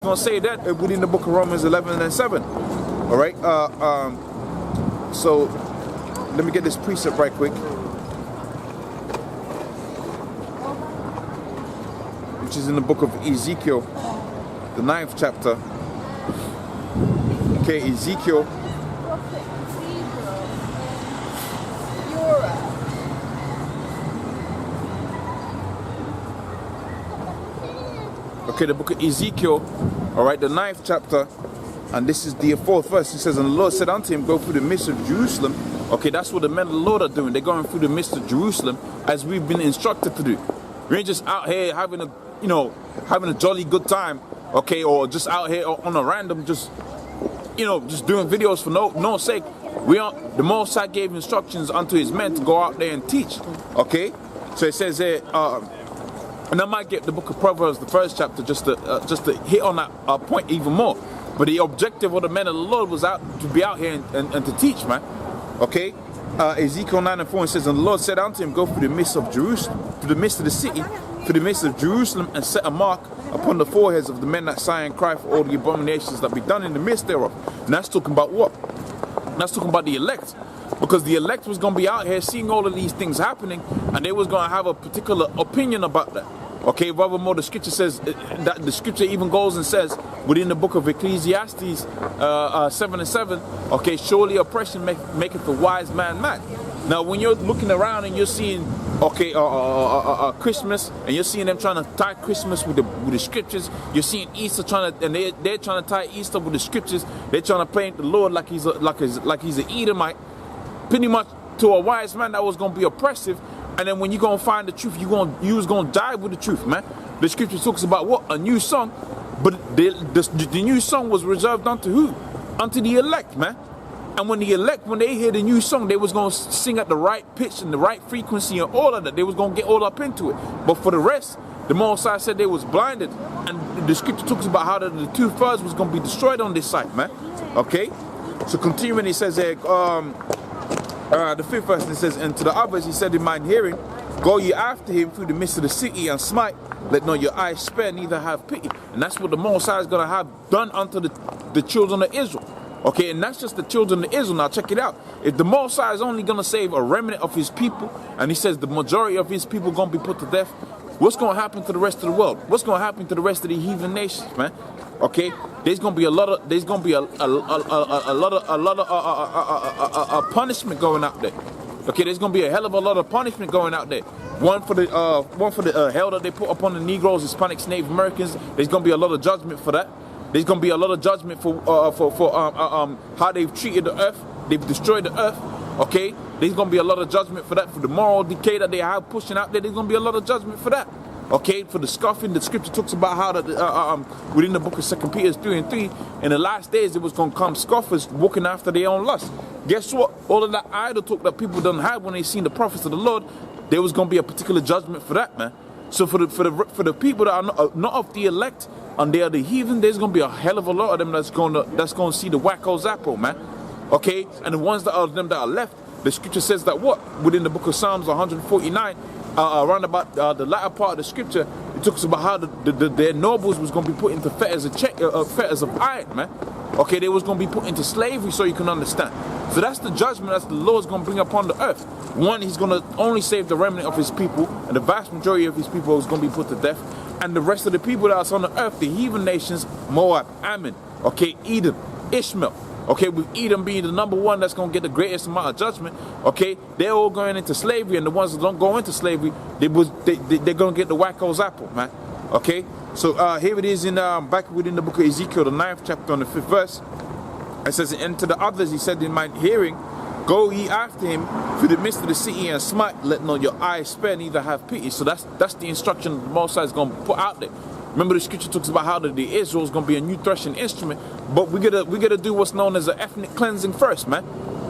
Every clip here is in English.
going to say that within the book of Romans 11 and 7. All right. So let me get this precept right quick, which is in the book of Ezekiel, the 9th chapter. Okay, Ezekiel. Okay, the book of Ezekiel, all right, the 9th chapter, and this is the 4th verse. It says, and the Lord said unto him, go through the midst of Jerusalem. Okay, that's what the men of the Lord are doing. They're going through the midst of Jerusalem as we've been instructed to do. We ain't just out here having a, having a jolly good time, okay, or just out here on a random, just doing videos for no sake. The Most High gave instructions unto his men to go out there and teach, okay? So it says here, and I might get the book of Proverbs, the 1st chapter, just to hit on that point even more. But the objective of the men of the Lord was to be out here and to teach, man. Okay? Ezekiel 9 and 4 says, and the Lord said unto him, go through the midst of Jerusalem, through the midst of the city, through the midst of Jerusalem, and set a mark upon the foreheads of the men that sigh and cry for all the abominations that be done in the midst thereof. And that's talking about what? And that's talking about the elect. Because the elect was going to be out here seeing all of these things happening, and they was going to have a particular opinion about that. Okay, furthermore, the scripture says that the scripture even goes and says within the book of Ecclesiastes 7 and 7, okay, surely oppression maketh a wise man mad. Now, when you're looking around and you're seeing, okay, Christmas, and you're seeing them trying to tie Christmas with the scriptures, you're seeing Easter they're trying to tie Easter with the scriptures. They're trying to paint the Lord like he's an Edomite, pretty much to a wise man that was going to be oppressive. And then when you're going to find the truth, you was going to die with the truth, man. The scripture talks about what? A new song. But the new song was reserved unto who? Unto the elect, man. And when the elect, when they hear the new song, they was going to sing at the right pitch and the right frequency and all of that. They was going to get all up into it. But for the rest, the Most High said they was blinded. And the scripture talks about how the 2/3 was going to be destroyed on this site, man. Okay? So continuing, he says there, the 5th verse, it says, and to the others he said in mine hearing, go ye after him through the midst of the city and smite, let not your eyes spare, neither have pity. And that's what the Most High is going to have done unto the children of Israel. Okay, and that's just the children of Israel. Now check it out. If the Most High is only going to save a remnant of his people, and he says the majority of his people are going to be put to death, what's going to happen to the rest of the world? What's going to happen to the rest of the heathen nations, man? Okay, there's going to be a lot of punishment going out there. Okay, there's going to be a hell of a lot of punishment going out there. One for the hell that they put upon the Negroes, Hispanics, Native Americans. There's going to be a lot of judgment for that. There's going to be a lot of judgment for how they've treated the earth. They've destroyed the earth. Okay, there's going to be a lot of judgment for that. For the moral decay that they have pushing out there, there's going to be a lot of judgment for that. Okay, for the scoffing, the scripture talks about how that within the book of 2 Peter 3 and 3, in the last days it was going to come scoffers walking after their own lust. Guess what? All of that idol talk that people don't have when they seen the prophets of the Lord, there was going to be a particular judgment for that, man. So for the people that are not of the elect and they are the heathen, there's going to be a hell of a lot of them that's going to see the wacko zappo, man. Okay, and the ones that are them that are left, the scripture says that what? Within the book of Psalms 149. Around about the latter part of the scripture, it talks about how their nobles was going to be put into fetters of iron, man. Okay, they was going to be put into slavery, so you can understand. So that's the judgment that the Lord's going to bring upon the earth. One, he's going to only save the remnant of his people, and the vast majority of his people is going to be put to death. And the rest of the people that's on the earth, the heathen nations, Moab, Ammon, okay, Edom, Ishmael. Okay, with Edom being the number one that's going to get the greatest amount of judgment, okay, they're all going into slavery, and the ones that don't go into slavery, they're going to get the wacko's apple, man. Okay, so here it is in back within the book of Ezekiel, the 9th chapter on the 5th verse. It says, and to the others he said in my hearing, go ye after him through the midst of the city and smite, let not your eyes spare, neither have pity. So that's the instruction the Most High is going to put out there. Remember, the scripture talks about how the Israel is going to be a new threshing instrument, but we gotta do what's known as an ethnic cleansing first, man.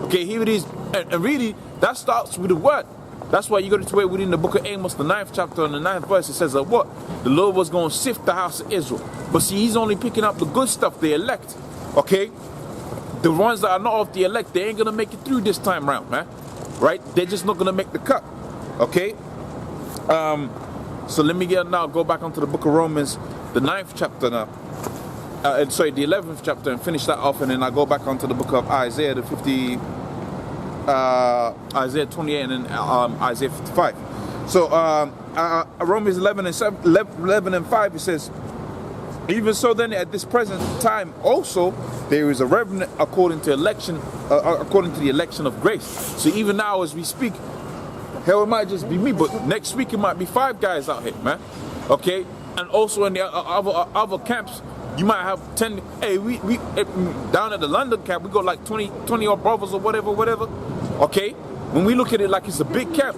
Okay, here it is, and really that starts with the word. That's why you go to it within the book of Amos, the 9th chapter and the 9th verse. It says that what? The Lord was going to sift the house of Israel, but see, he's only picking up the good stuff, the elect. Okay, the ones that are not of the elect, they ain't gonna make it through this time round, man. Right? They're just not gonna make the cut. Okay. So let me go back onto the book of Romans, the 9th chapter now. the 11th chapter, and finish that off, and then I go back onto the book of Isaiah, the 50, Isaiah 28, and then Isaiah 55. So Romans 11 and 5, it says, even so then at this present time also there is a remnant according to election, according to the election of grace. So even now as we speak, hell, it might just be me, but next week it might be 5 guys out here, man. Okay, and also in the other camps, you might have 10. Hey, we down at the London camp, we got like 20 odd brothers or whatever. Okay, when we look at it like it's a big camp,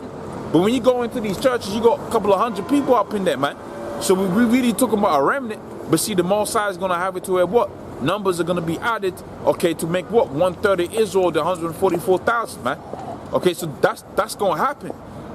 but when you go into these churches, you got a couple of 100 people up in there, man. So we really talking about a remnant. But see, the Most High is going to have it to where what? Numbers are going to be added, okay, to make what? 1/3 of Israel, the 144,000, man. Okay, so that's going to happen.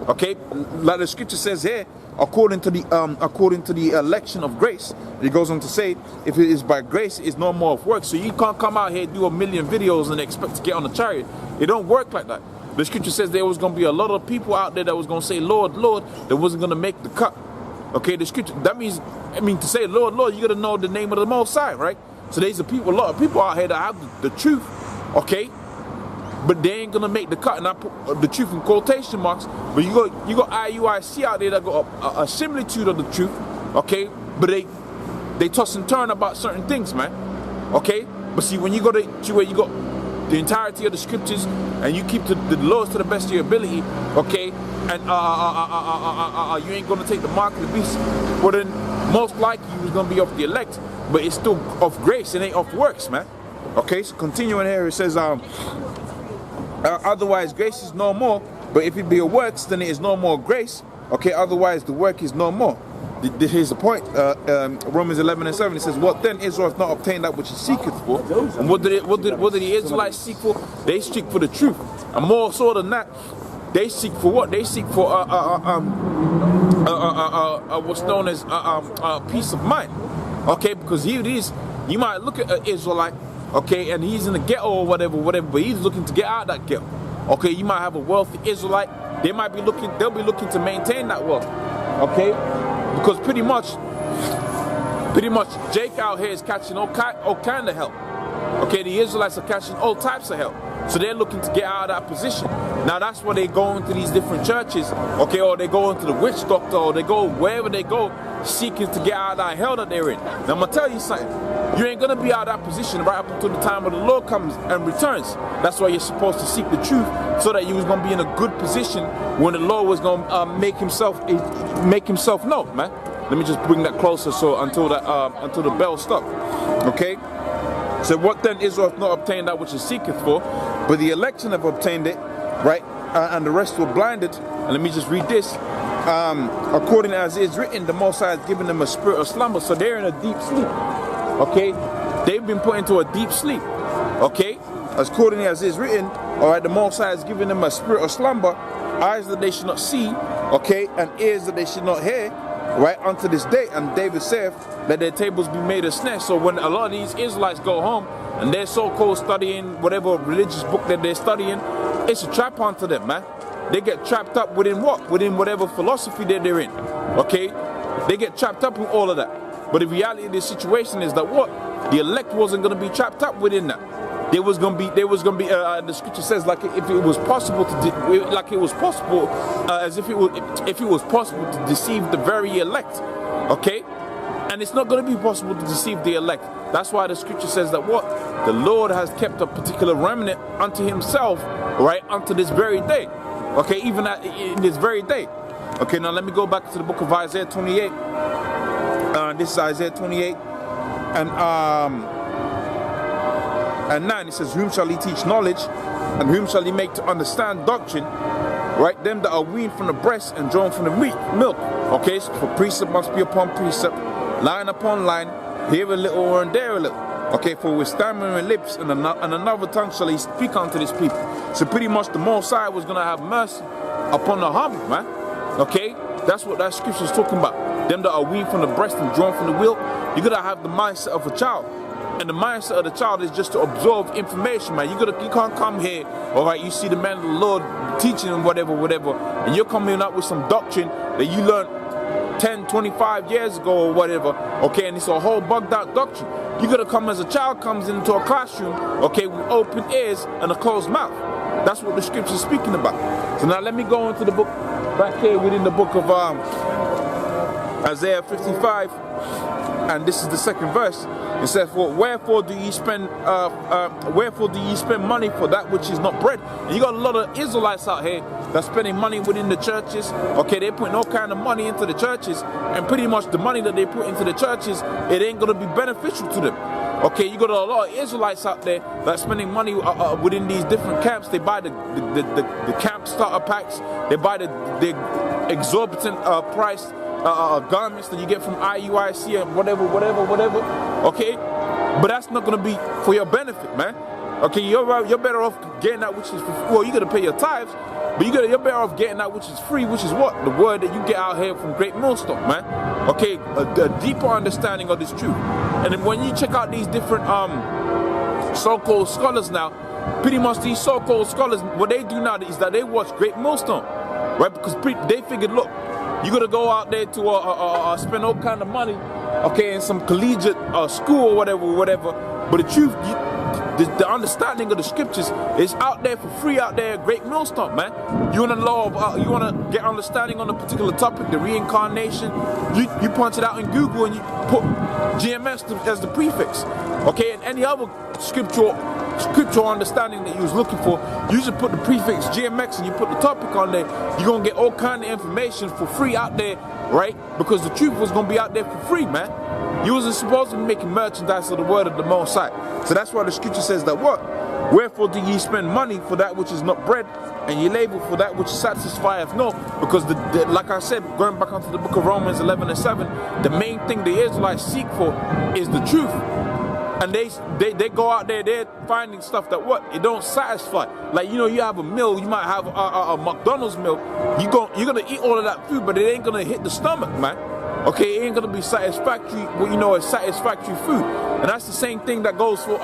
Okay, like the scripture says here, according to the election of grace, it goes on to say, if it is by grace, it's no more of work. So you can't come out here and do a million videos and expect to get on the chariot. It don't work like that. The scripture says there was going to be a lot of people out there that was going to say, Lord, Lord, that wasn't going to make the cut. Okay, the scripture, that means, to say, Lord, Lord, you got to know the name of the Most High, right? So there's a lot of people out here that have the truth, okay? But they ain't going to make the cut, and I put the truth in quotation marks. But you got IUIC out there that got a similitude of the truth, okay? But they toss and turn about certain things, man, okay? But see, when you go to where you got the entirety of the scriptures, and you keep the laws to the best of your ability, okay, and you ain't gonna take the mark of the beast, well then most likely you was gonna be of the elect, but it's still of grace, it ain't of works, man. Okay, so continuing here, it says, otherwise grace is no more, but if it be a works, then it is no more grace. Okay, otherwise the work is no more. Here's the point. Romans 11 and 7, it says, what then? Israel hath not obtained that which he seeketh for. And what did the Israelites seek for? They seek for the truth. And more so than that, they seek for what? They seek for what's known as peace of mind. Okay, because here it is. You might look at an Israelite, okay, and he's in the ghetto or whatever, but he's looking to get out of that ghetto. Okay, you might have a wealthy Israelite. They'll be looking to maintain that wealth. Okay, because pretty much Jake out here is catching all kind of help. Okay, the Israelites are catching all types of help. So they're looking to get out of that position. Now that's why they go into these different churches, okay, or they go into the witch doctor, or they go wherever they go, seeking to get out of that hell that they're in. Now I'm gonna tell you something. You ain't gonna be out of that position right up until the time of the Lord comes and returns. That's why you're supposed to seek the truth, so that you was gonna be in a good position when the Lord was gonna make himself known, man. Let me just bring that closer, so until the bell stops. Okay. So what then? Israel hath not obtained that which it seeketh for, but the election have obtained it, right? And the rest were blinded. And let me just read this. According as it is written, the Most High has given them a spirit of slumber. So they're in a deep sleep. Okay? They've been put into a deep sleep. Okay? According as it is written, all right, the Most High has given them a spirit of slumber, eyes that they should not see, okay, and ears that they should not hear, right, unto this day. And David saith, let their tables be made of snare. So when a lot of these Israelites go home and they're so-called studying whatever religious book that they're studying, it's a trap onto them, man. They get trapped up within what? Within whatever philosophy that they're in. Okay? They get trapped up in all of that. But the reality of this situation is that what? The elect wasn't going to be trapped up within that. There was going to be, the scripture says, like if it was possible if it was possible to deceive the very elect. Okay? And it's not going to be possible to deceive the elect. That's why the scripture says that what? The Lord has kept a particular remnant unto himself, right, unto this very day. Okay, even in this very day. Okay, now let me go back to the book of Isaiah 28. This is Isaiah 28 and 9. It says, whom shall he teach knowledge, and whom shall he make to understand doctrine? Right, them that are weaned from the breast and drawn from the milk. Okay, so for precept must be upon precept, line upon line, here a little and there a little. Okay, for with stammering lips and another tongue shall he speak unto this people. So pretty much the Most High was going to have mercy upon the humble, man. Okay, that's what that scripture is talking about. Them that are weaned from the breast and drawn from the milk, you got to have the mindset of a child. And the mindset of the child is just to absorb information, man. You can't come here, all right, you see the man of the Lord teaching and whatever, and you're coming up with some doctrine that you learned 10, 25 years ago or whatever, okay, and it's a whole bugged out doctrine. You gotta come as a child comes into a classroom, okay, with open ears and a closed mouth. That's what the scripture is speaking about. So now let me go into the book, back here within the book of Isaiah 55, and this is the second verse. It says, wherefore do ye spend money for that which is not bread? And you got a lot of Israelites out here that's spending money within the churches. Okay, they're putting all kind of money into the churches, and pretty much the money that they put into the churches, it ain't gonna be beneficial to them. Okay, you got a lot of Israelites out there that's spending money within these different camps. They buy the camp starter packs. They buy the exorbitant price garments that you get from IUIC and whatever. Okay, but that's not gonna be for your benefit, man. Okay, you're better off getting that which is well, you gotta pay your tithes, but you're better off getting that which is free, which is what? The word that you get out here from Great Millstone, man. Okay, a deeper understanding of this truth. And then when you check out these different so-called scholars now, pretty much these so-called scholars, what they do now is that they watch Great Millstone, right? Because they figured, look, you gotta go out there to spend all kind of money, okay, in some collegiate school or whatever. But the truth, the understanding of the scriptures is out there for free out there at Great Millstone, man. You wanna get understanding on a particular topic, the reincarnation. You punch it out in Google and you put GMS as the prefix, okay, and any other scriptural understanding that you was looking for, you just put the prefix GMX and you put the topic on there. You're gonna get all kind of information for free out there, right? Because the truth was gonna be out there for free, man. You wasn't supposed to be making merchandise of the word of the Most High. So that's why the scripture says that what? Wherefore do ye spend money for that which is not bread, and ye labor for that which satisfieth not? Because like I said, going back onto the book of Romans 11:7, the main thing the Israelites seek for is the truth. And they go out there, they're finding stuff that what? It don't satisfy. Like, you know, you have a meal, you might have a McDonald's meal. You're gonna eat all of that food, but it ain't gonna hit the stomach, man. Okay, it ain't gonna be satisfactory, well, you know, it's satisfactory food. And that's the same thing that goes for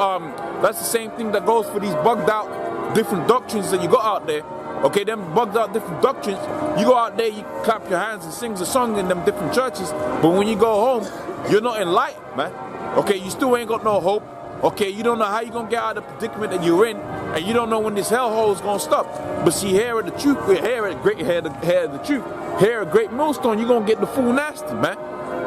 these bugged out different doctrines that you got out there. Okay, them bugged out different doctrines. You go out there, you clap your hands and sing a song in them different churches, but when you go home, you're not enlightened, man. Okay, you still ain't got no hope. Okay, you don't know how you're gonna get out of the predicament that you're in, and you don't know when this hellhole is gonna stop. But see, here at the truth, here at Great Millstone, you're gonna get the full nasty, man.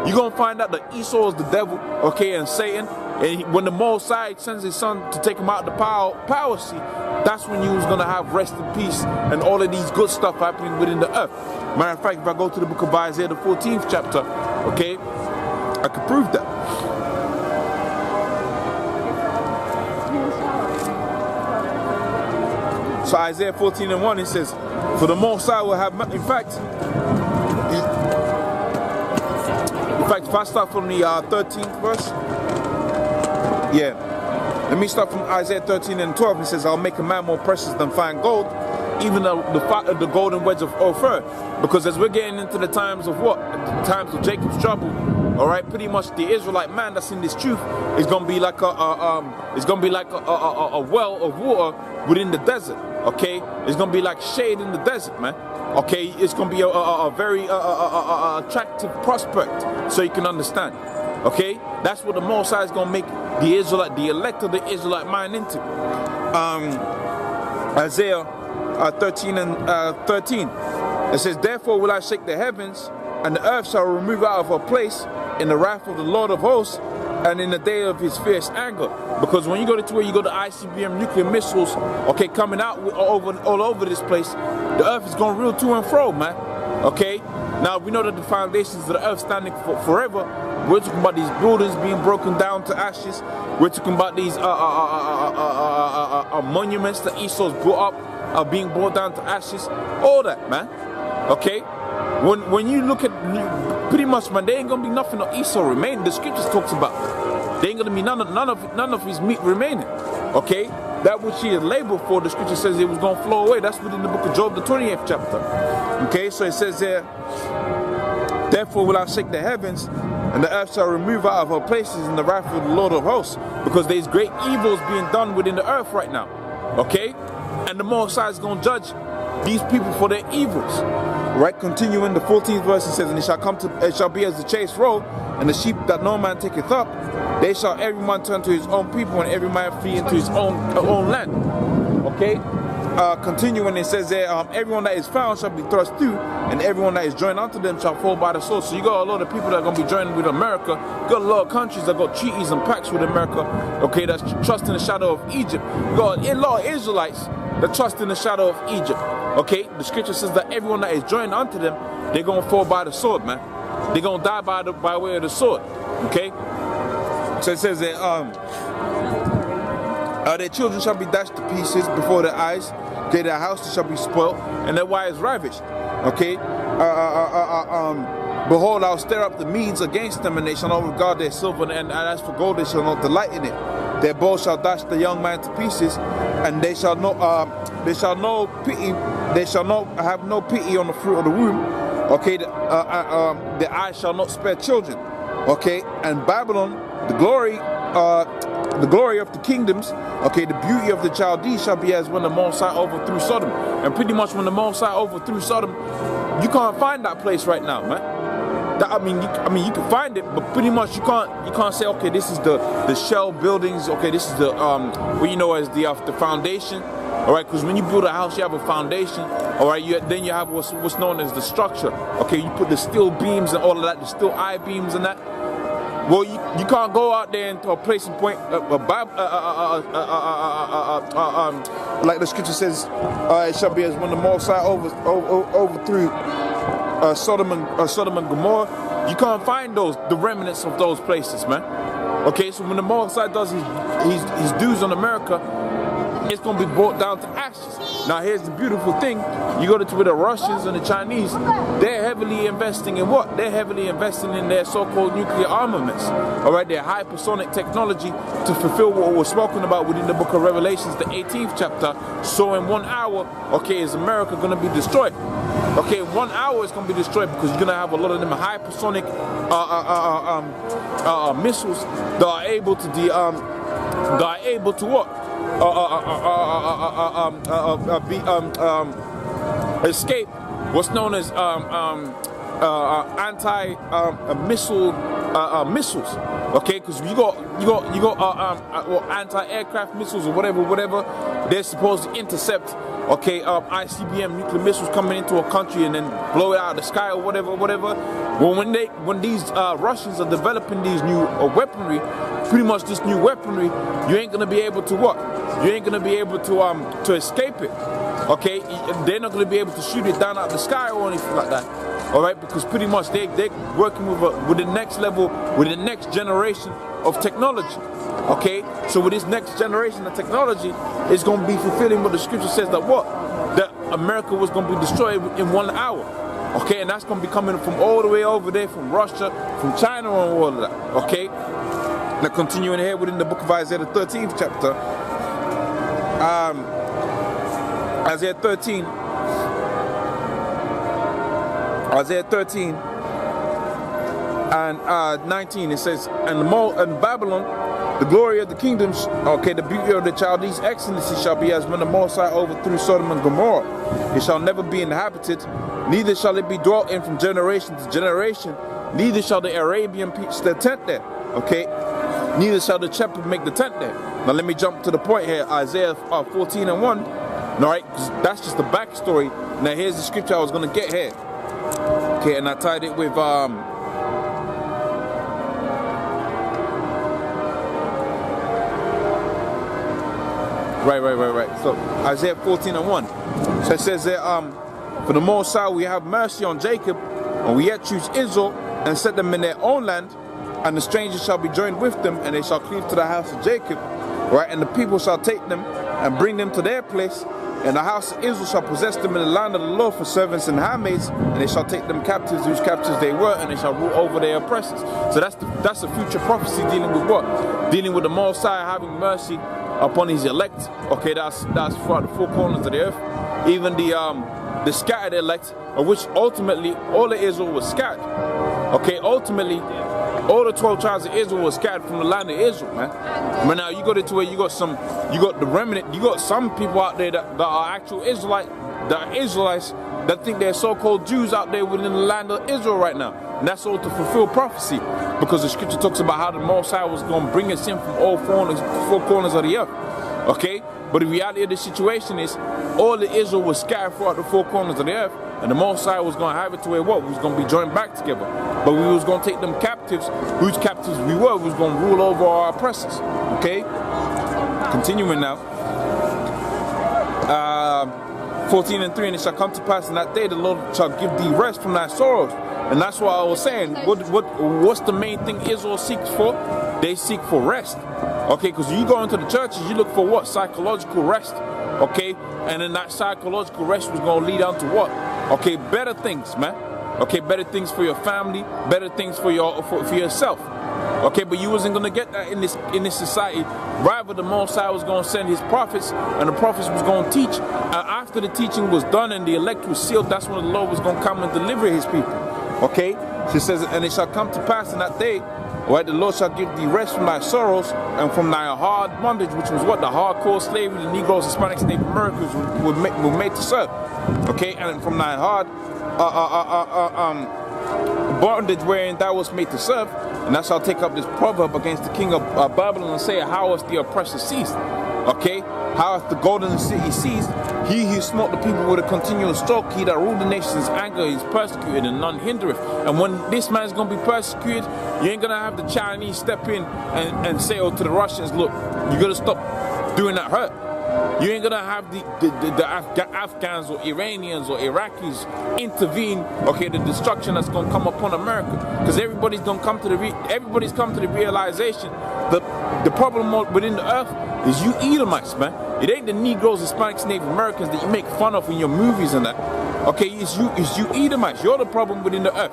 You're gonna find out that Esau is the devil, okay, and Satan. And when the Most High sends his son to take him out of the power seat, that's when you was gonna have rest in peace and all of these good stuff happening within the earth. Matter of fact, if I go to the book of Isaiah, the 14th chapter, okay, I can prove that. So Isaiah 14:1, it says, for the Most High will have, in fact, if I start from the 13th verse, yeah, let me start from Isaiah 13:12. It says, I'll make a man more precious than fine gold, even the golden wedge of Ophir. Because as we're getting into the times of what? The times of Jacob's trouble, all right, pretty much the Israelite man that's in this truth is gonna be like a well of water within the desert. Okay, it's gonna be like shade in the desert, man. Okay, it's gonna be a very attractive prospect, so you can understand. Okay, that's what the Most High is gonna make the elect of the Israelite mind into. Isaiah 13:13. It says, therefore will I shake the heavens, and the earth shall remove out of her place in the wrath of the Lord of hosts, and in the day of his fierce anger. Because when you go to where you go to ICBM nuclear missiles, okay, coming out all over this place, the earth is going real to and fro, man. Okay, now we know that the foundations of the earth standing for forever. We're talking about these buildings being broken down to ashes. We're talking about these monuments that Esau's brought up are being brought down to ashes. All that, man. Okay, when you look at pretty much, man, there ain't gonna be nothing of Esau remaining. The scriptures talks about there ain't gonna be none of his meat remaining. Okay, that which he had labored for, the scripture says it was gonna flow away. That's within the book of Job, the 20th chapter. Okay, so it says there, therefore will I shake the heavens, and the earth shall remove out of her places in the wrath of the Lord of hosts, because there's great evils being done within the earth right now. Okay, and the Most High is gonna judge these people for their evils. Right, continuing the 14th verse, it says, and it shall be as the chase roll, and the sheep that no man taketh up, they shall every man turn to his own people, and every man flee into his own land. Okay? Continuing, it says there, everyone that is found shall be thrust through, and everyone that is joined unto them shall fall by the sword. So you got a lot of people that are going to be joining with America. You got a lot of countries that got treaties and pacts with America, okay, that's trust in the shadow of Egypt. You got a lot of Israelites that trust in the shadow of Egypt. Okay, the scripture says that everyone that is joined unto them, they're going to fall by the sword, man. They're going to die by way of the sword. Okay? So it says that their children shall be dashed to pieces before their eyes. Okay, their houses shall be spoiled, and their wives ravished. Okay? Behold, I'll stir up the Medes against them, and they shall not regard their silver, and as for gold, they shall not delight in it. Their bow shall dash the young man to pieces, and they shall not have no pity on the fruit of the womb. Okay, the eyes shall not spare children. Okay, and Babylon, the glory of the kingdoms, okay, the beauty of the Chaldees shall be as when the Most High overthrew Sodom. And pretty much when the Most High overthrew Sodom, you can't find that place right now, man. I mean, you can find it, but pretty much you can't say, okay, this is the shell buildings, okay, this is the what you know as the foundation, all right, because when you build a house, you have a foundation, all right, then you have what's known as the structure, okay, you put the steel beams and all of that, the steel I-beams and that. Well, you can't go out there into a place and point, like the scripture says, it shall be as when the Most High overthrew Sodom and Gomorrah. You can't find the remnants of those places, man. Okay, so when the Most High does his dues on America, it's going to be brought down to ashes. Now here's the beautiful thing. You go to the Russians and the Chinese, they're heavily investing in what? They're heavily investing in their so-called nuclear armaments. Alright, their hypersonic technology to fulfill what was spoken about within the book of Revelations, the 18th chapter. So in 1 hour, okay, is America going to be destroyed? Okay, in 1 hour it's going to be destroyed because you're going to have a lot of them hypersonic missiles that are able to what? Escape what's known as anti-missile missiles, okay? Because you got anti-aircraft missiles or whatever. They're supposed to intercept, okay, ICBM nuclear missiles coming into a country and then blow it out of the sky or whatever. Well, when these Russians are developing these new weaponry, pretty much this new weaponry, you ain't gonna be able to what? You ain't gonna be able to escape it. Okay, they're not gonna be able to shoot it down out of the sky or anything like that. All right, because pretty much they're working with the next level, with the next generation of technology. Okay, so with this next generation of technology, it's gonna be fulfilling what the scripture says that what? That America was gonna be destroyed in 1 hour. Okay, and that's gonna be coming from all the way over there, from Russia, from China, and all of that. Okay. Now continuing here within the book of Isaiah, the 13th chapter, Isaiah 13 and 19, it says, and Babylon, the glory of the kingdoms, okay, the beauty of the Chaldees' excellency shall be as when the Most High overthrew Sodom and Gomorrah. It shall never be inhabited, neither shall it be dwelt in from generation to generation, neither shall the Arabian pitch their tent there, okay? Neither shall the shepherd make the tent there. Now let me jump to the point here, Isaiah 14 and 1. Alright, that's just the backstory. Now here's the scripture I was going to get here. Okay, and I tied it with Right. So Isaiah 14 and 1. So it says there, for the Most High we have mercy on Jacob, and we yet choose Israel, and set them in their own land. And the strangers shall be joined with them, and they shall cleave to the house of Jacob, right? And the people shall take them and bring them to their place, and the house of Israel shall possess them in the land of the Lord for servants and handmaids, and they shall take them captives, whose captives they were, and they shall rule over their oppressors. So that's a future prophecy dealing with what? Dealing with the Most High having mercy upon his elect. Okay, that's throughout the four corners of the earth. Even the scattered elect, of which ultimately all of Israel was scattered. Okay, ultimately all the 12 tribes of Israel were scattered from the land of Israel, man. But now you got it to where you got the remnant, you got some people out there that are actual Israelites that think they're so-called Jews out there within the land of Israel right now. And that's all to fulfill prophecy. because the scripture talks about how the Most High was going to bring us in from all four corners of the earth. Okay? But the reality of the situation is, all of Israel was scattered throughout the four corners of the earth, and the Most High was going to have it to where what? We was going to be joined back together. But we was going to take them captives, whose captives we were. We was going to rule over our oppressors. Okay? Continuing now. 14:3, and it shall come to pass in that day the Lord shall give thee rest from thy sorrows. And that's why I was saying, what's the main thing Israel seeks for? They seek for rest. Okay, because you go into the churches, you look for what? Psychological rest. Okay, and then that psychological rest was going to lead on to what? Okay, better things, man. Okay, better things for your family, better things for yourself. Okay, but you wasn't gonna get that in this society. Rather, the Most High was gonna send his prophets, and the prophets was gonna teach. After the teaching was done and the elect was sealed, that's when the Lord was gonna come and deliver his people. Okay, she says, and it shall come to pass in that day, right? The Lord shall give thee rest from thy sorrows and from thy hard bondage, which was what? The hardcore slavery the Negroes, Hispanics, Native Americans were made to serve. Okay, and from thy hard bondage wherein thou was made to serve. And I shall take up this proverb against the king of Babylon and say, how is the oppressor ceased? Okay, how is the golden city ceased? He who smote the people with a continual stroke, he that ruled the nations anger is persecuted and none hindereth. And when this man's going to be persecuted, you ain't going to have the Chinese step in and say, oh, to the Russians, look, you got to stop doing that hurt. You ain't gonna have the Afghans or Iranians or Iraqis intervene. Okay, the destruction that's gonna come upon America, because everybody's come to the realization that the problem within the earth is you Edomites, man. It ain't the Negroes, Hispanics, Native Americans that you make fun of in your movies and that. Okay, it's you Edomites. You're the problem within the earth.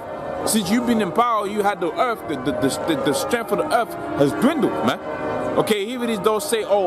Since you've been in power, you had the earth. The strength of the earth has dwindled, man. Okay, even if those say, oh,